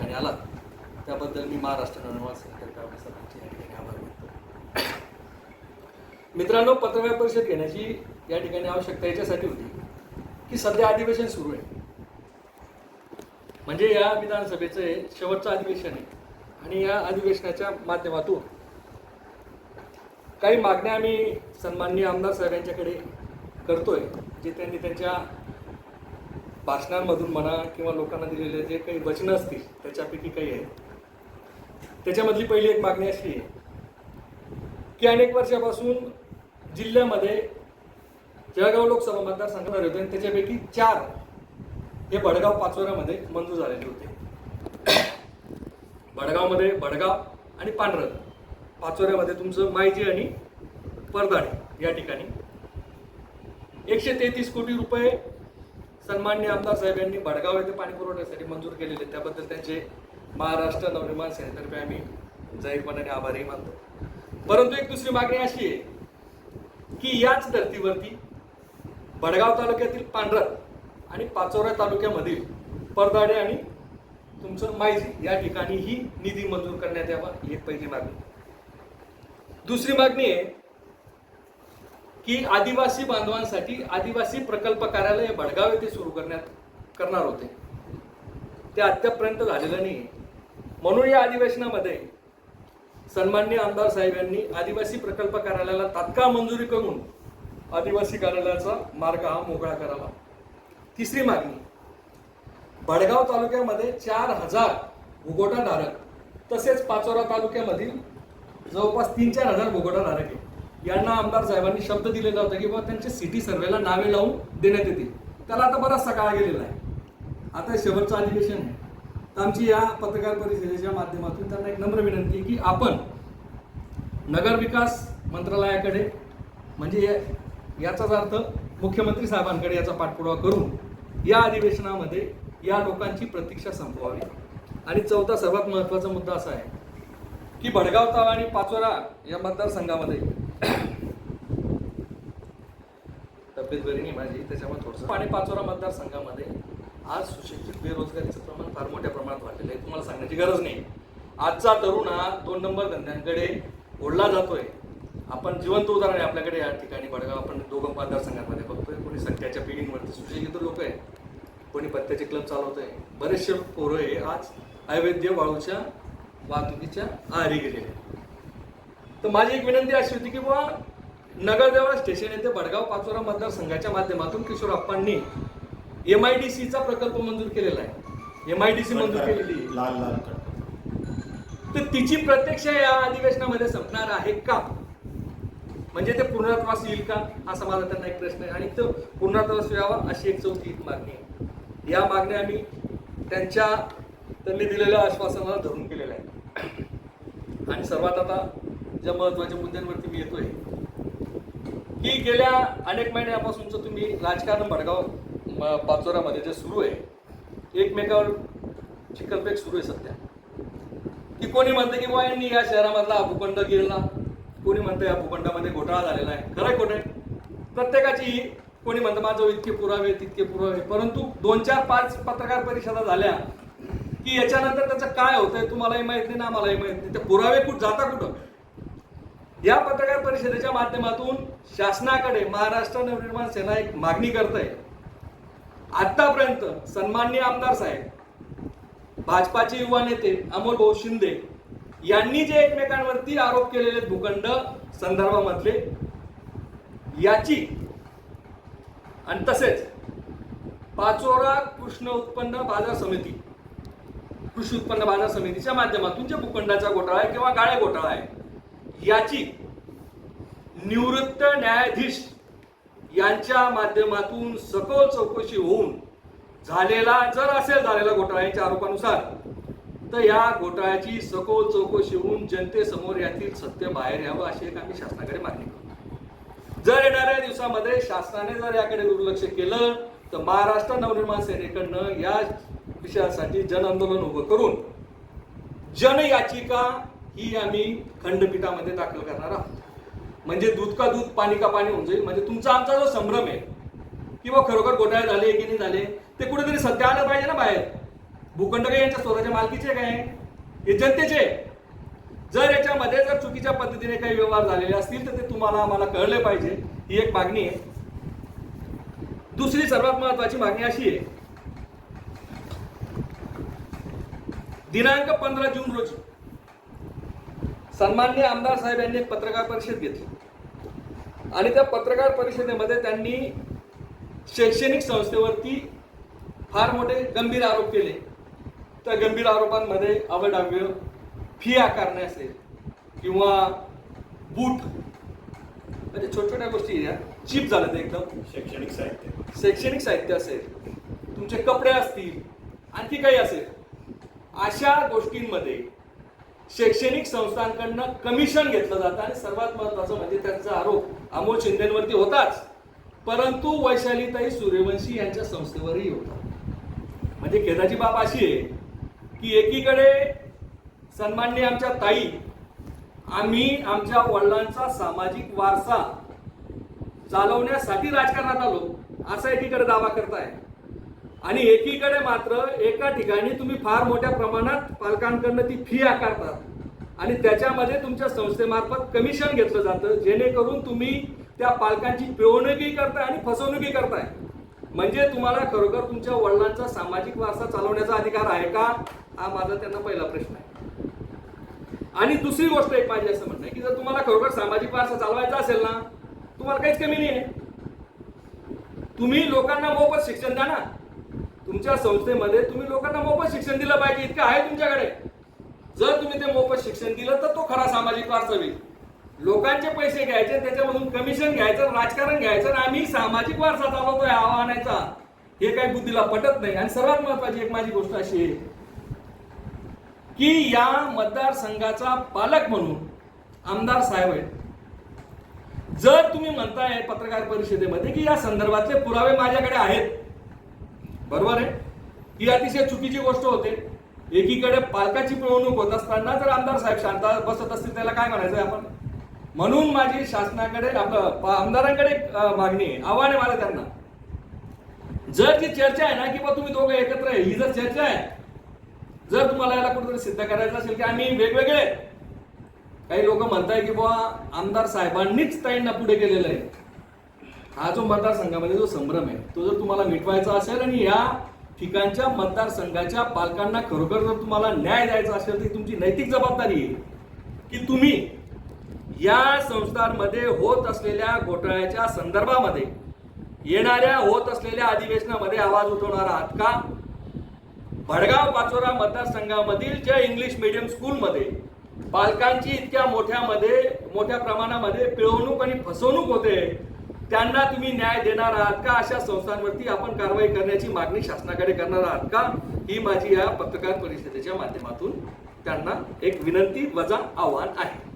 ठिकाणी आला त्याबद्दल मी महाराष्ट्र नवनिर्माण सेनेतर्फे आपल्या सर्वांचे या ठिकाणी आभार मानतो. मित्रांनो, पत्रकार परिषद घेण्याची या ठिकाणी आवश्यकता याच्यासाठी होती की सध्या अधिवेशन सुरू आहे, म्हणजे या विधानसभेचं हे शेवटचं अधिवेशन आहे आणि या अधिवेशनाच्या माध्यमातून काही मागण्या आम्ही सन्माननीय आमदार साहेबांच्याकडे करतोय, जे त्यांनी त्यांच्या भाषणांमधून म्हणा किंवा लोकांना दिलेले जे काही वचनं असतील त्याच्यापैकी काही आहे. त्याच्यामधली पहिली एक मागणी अशी आहे की अनेक वर्षापासून जिल्ह्यामध्ये जळगाव लोकसभा मतदारसंघावर होते आणि त्याच्यापैकी 4 हे भडगाव पाचोऱ्यामध्ये मंजूर झालेले होते. भडगावमध्ये भडगाव आणि पांढरं, पाचोऱ्यामध्ये तुमचं मायजी आणि परदाडे या ठिकाणी 133 कोटी रुपये सन्माननीय आमदार साहेब यांनी भडगाव येथे पाणी पुरवठ्यासाठी मंजूर केलेले. त्याबद्दल त्यांचे महाराष्ट्र नवनिर्माण सेनेतर्फे आम्ही जाहीरपणाने आभारही मानतो. परंतु एक दुसरी मागणी अशी आहे की याच धर्तीवरती भडगाव तालुक्यातील पांढरत आणि पाचोरा तालुक्यामधील परदाडे आणि तुमचं मायजी या ठिकाणी ही निधी मंजूर करण्यात यावा, ही एक पहिली मागणी. दुसरी मागणी आहे की आदिवासी बांधवांसाठी आदिवासी प्रकल्प कार्यालय भडगाव येथे सुरू करणार होते, ते अद्यापपर्यंत झालेलं नाही. म्हणून या अधिवेशनामध्ये सन्माननीय आमदार साहेब यांनी आदिवासी प्रकल्प कार्यालयाला तात्काळ मंजुरी करून आदिवासी कार्यालयाचा मार्ग हा मोकळा करावा. तिसरी मागणी, भडगाव तालुक्यामध्ये 4000 भूगोटाधारक तसेच पाचोरा तालुक्यामधील जवळपास 3-4 हजार भूगोटाधारक आहे. यांना आमदार साहेबांनी शब्द दिलेला होता की बाबा त्यांच्या सिटी सर्वेला नावे लावून देण्यात येतील. त्याला आता बराचसा काळ गेलेला आहे, आता शेवटचं अधिवेशन आहे. तर आमची या पत्रकार परिषदेच्या माध्यमातून त्यांना एक नम्र विनंती की आपण नगरविकास मंत्रालयाकडे, म्हणजे याचाच अर्थ मुख्यमंत्री साहेबांकडे याचा पाठपुरावा करून या अधिवेशनामध्ये या लोकांची प्रतीक्षा संपवावी. आणि चौथा सर्वात महत्त्वाचा मुद्दा असा आहे की भडगाव ताल आणि पाचोरा या मतदारसंघामध्ये तब्येत बरी नाही माझी, त्याच्यामुळे थोडंसं आणि पाचोरा मतदारसंघामध्ये आज सुशिक्षित बेरोजगारीचं प्रमाण फार मोठ्या प्रमाणात वाढलेलं आहे. तुम्हाला सांगण्याची गरज नाही. आजचा तरुण हा 2 नंबर धंद्यांकडे ओढला जातोय. आपण जिवंत उदाहरण आहे आपल्याकडे या ठिकाणी भडगाव आपण 2 मतदारसंघांमध्ये बघतोय. कोणी सध्याच्या पिढींवरती सुशिक्षित लोक आहे, कोणी पत्त्याचे क्लब चालवतोय. बरेचसे पोरं हे आज अवैध वाळूच्या वाहतुकीच्या आहारी गेलेले. तर माझी एक विनंती अशी होती की बाबा नगरदेवळा स्टेशन येथे भडगाव पाचोरा मतदारसंघाच्या माध्यमातून किशोर अप्पांनी MIDCचा प्रकल्प मंजूर केलेला आहे. MIDC मंजूर केलेली तर तिची प्रत्यक्ष या अधिवेशनामध्ये संपणार आहे का, म्हणजे ते पुनरावास येईल का, असा माझा त्यांना एक प्रश्न आहे. आणि तो पुनरावास यावा अशी एक चौथी मागणी आहे. या मागण्या आम्ही त्यांनी दिलेल्या आश्वासनाला धरून केलेल्या आहे. आणि सर्वात आता ज्या महत्वाच्या मुद्द्यांवरती मी येतोय की गेल्या अनेक महिन्यापासूनच तुम्ही राजकारण भडगाव पाचोरामध्ये जे सुरू आहे, एकमेकावर चिखलफेक सुरू आहे सध्या. की कोणी म्हणतं की बाबा यांनी या शहरामधला हा भूखंड गिरला, कोणी म्हणतं या भूखंडामध्ये घोटाळा झालेला आहे. खरंय खोटं आहे प्रत्येकाची. कोणी म्हणतं माझं इतके पुरावे तितके पुरावे. परंतु 2-4-5 पत्रकार परिषदा झाल्या की याच्यानंतर त्याचं काय होतंय तुम्हालाही माहित नाही ना आम्हालाही माहित नाही. ते पुरावे जाता कुठं. या पत्रकार परिषदेच्या माध्यमातून शासनाकडे महाराष्ट्र नवनिर्माण सेना एक मागणी करते. आतापर्यंत सन्माननीय आमदार साहेब, भाजपाचे युवा नेते अमोल भाऊ शिंदे यांनी जे एकमेकांवरती आरोप केलेले भूखंड संदर्भामधले याची आणि तसेच पाचोरा कृषी उत्पन्न बाजार समितीच्या माध्यमातून जे भूखंडाचा घोटाळा आहे किंवा गाळे घोटाळा आहे याची निवृत्त न्यायाधीश यांच्या माध्यमातून सखोल चौकशी होऊन जर असेल झालेला घोटाळा यांच्या आरोपानुसार, तर या घोटाळ्याची सखोल चौकशी होऊन जनतेसमोर यातील सत्य बाहेर यावं अशी एक आम्ही शासनाकडे मागणी करतो. जर येणाऱ्या दिवसामध्ये शासनाने जर याकडे दुर्लक्ष केलं तर महाराष्ट्र नवनिर्माण सेनेकडनं या विषयासाठी जन आंदोलन उभं करून जनयाचिका ही आम्ही खंडपीठामध्ये दाखल करणार आहोत. म्हणजे दूध का दूध पाणी का पाणी होऊन जाईल. म्हणजे तुमचा आमचा जो संभ्रम आहे किंवा खरोखर घोटाळे झाले की नाही झाले ते कुठेतरी सत्य आलं पाहिजे ना बाहेर. भूखंड काही यांच्या स्वतःच्या मालकीचे काय, हे जनतेचे. जर याच्यामध्ये जर चुकीच्या पद्धतीने काही व्यवहार झालेले असतील तर ते तुम्हाला आम्हाला कळले पाहिजे, ही एक मागणी आहे. दुसरी सर्वात महत्वाची मागणी अशी आहे, दिनांक 15 जून रोजी सन्माननीय आमदार साहेब यांनी एक पत्रकार परिषद घेतली आणि त्या पत्रकार परिषदेमध्ये त्यांनी शैक्षणिक संस्थेवरती फार मोठे गंभीर आरोप केले. त्या गंभीर आरोपांमध्ये अवैधाव्य फी आकारणे असेल किंवा बूट, म्हणजे छोट्या छोट्या गोष्टी या चीप झाल्या ते एकदम. शैक्षणिक साहित्य असेल, तुमचे कपडे असतील, आणखी काही असेल, अशा गोष्टींमध्ये शैक्षणिक संस्थांकडनं कमिशन घेतलं जातं. आणि सर्वात महत्वाचं म्हणजे त्यांचा आरोप अमोल शिंदेवरती होताच, परंतु वैशालीताई सूर्यवंशी यांच्या संस्थेवरही होता. म्हणजे खेदाची बाब अशी आहे की एकीकडे सन्माननीय आमच्या ताई आम्ही आमच्या वडिलांचा सामाजिक वारसा चालवण्यासाठी राजकारणात आलो असा एकीकडे दावा करताय, आणि एकीकडे मात्र एका ठिकाणी तुम्ही फार मोठ्या प्रमाणात पालकांकडनं ती फी आकारतात आणि त्याच्यामध्ये तुमच्या संस्थेमार्फत कमिशन घेतलं जातं, जेणेकरून तुम्ही त्या पालकांची पिळवणुकी करताय आणि फसवणुकी करताय. म्हणजे तुम्हाला खरोखर तुमच्या वडिलांचा सामाजिक वारसा चालवण्याचा अधिकार आहे का, हा माझा त्यांना पहिला प्रश्न आहे. आणि दुसरी गोष्ट एक माझी असं म्हणणं आहे की जर तुम्हाला खरोखर सामाजिक वारसा चालवायचा असेल ना, तुम्हाला काहीच कमी नाही आहे, तुम्ही लोकांना मोफत शिक्षण द्या ना. तुमच्या संस्थेमध्ये तुम्ही लोकांना मोफत शिक्षण दिलं पाहिजे, इतकं आहे तुमच्याकडे. जर तुम्ही ते मोफत शिक्षण दिलं तर तो खरा सामाजिक वारसा होईल. लोकांचे पैसे घ्यायचे, त्याच्यामधून कमिशन घ्यायचं, राजकारण घ्यायचं, आणि आम्ही सामाजिक वारसा चालवतोय आव्हानाचा, हे काही बुद्धीला पटत नाही. आणि सर्वात महत्वाची एक माझी गोष्ट अशी आहे की या मतदारसंघाचा पालक म्हणून आमदार साहेब आहेत. जर तुम्ही म्हणताय पत्रकार परिषदेमध्ये की या संदर्भातले पुरावे माझ्याकडे आहेत, बरोबर आहे, ही अतिशय चुकीची गोष्ट होते. एकीकडे पालकाची पिळवणूक होत असताना जर आमदार साहेब शांत बसत असतील त्याला काय म्हणायचं आपण. म्हणून माझी शासनाकडे आमदारांकडे मागणी आहे, आव्हान आहे मला त्यांना. जर जी चर्चा आहे ना की बा तुम्ही दोघं एकत्र आहे, ही जर चर्चा आहे, जर तुम्हाला याला कुठेतरी सिद्ध करायचं असेल की आम्ही वेगवेगळे, काही लोक म्हणताय की बुवा आमदार साहेबांनीच ताईंना पुढे केलेलं आहे, हा जो मतदारसंघामध्ये जो संभ्रम आहे तो जर तुम्हाला मिटवायचा असेल आणि या ठिकाणच्या मतदारसंघाच्या पालकांना खरोखर जर तुम्हाला न्याय द्यायचा असेल तर तुमची नैतिक जबाबदारी आहे की तुम्ही या संस्थांमध्ये होत असलेल्या घोटाळ्याच्या संदर्भामध्ये येणाऱ्या होत असलेल्या अधिवेशनामध्ये आवाज उठवणार आहात का. भडगाव पाचोरा मतदारसंघामधील ज्या इंग्लिश मीडियम स्कूलमध्ये पालकांची इतक्या मोठ्या प्रमाणामध्ये पिळवणूक आणि फसवणूक होते, त्यांना तुम्ही न्याय देणार आहात का. अशा संस्थांवरती आपण कारवाई करण्याची मागणी शासनाकडे करणार आहात का, ही माझी या पत्रकार परिषदेच्या माध्यमातून त्यांना एक विनंती वजा आव्हान आहे.